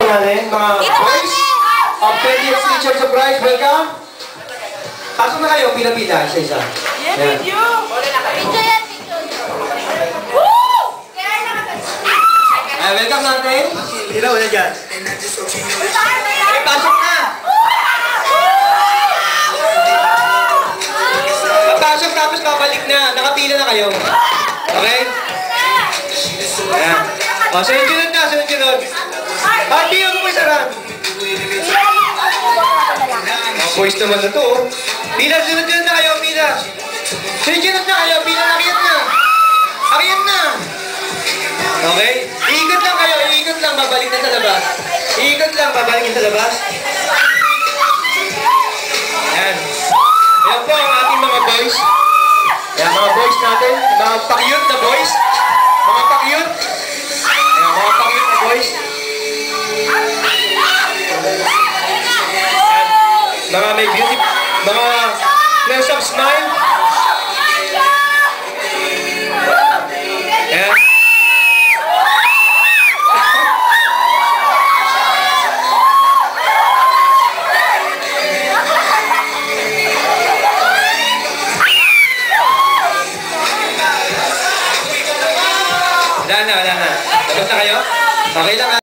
natin, mga boys of 20th Teacher Surprise, welcome! Pasok na kayo, pila-pila, isa-isa. Yan, video! Video yan, video. Welcome natin. Ilaw na dyan. Pasok na! Pasok tapos babalik na. Nakapila na kayo. Okay? Ayan. O, sunod-sunod na, sunod-sunod. Pati yung po isaran. Boys naman na to. Pila, sunod-sunod na kayo, pila. Sunod-sunod na kayo, pila, akyat na. Akyat na. Okay? Iikot lang kayo, iikot lang, babalik na sa labas. Iikot lang, babalik na sa labas. Ayan. Ayan po ang ating mga boys. Ayan, mga boys natin. Mga pa-cute na boys. Mga pa-cute. Ayan, mga pa-cute na boys. Ayan. Mga may beauty, mga close up smile. Ayan. Wala na. Tapos na kayo? Okay lang.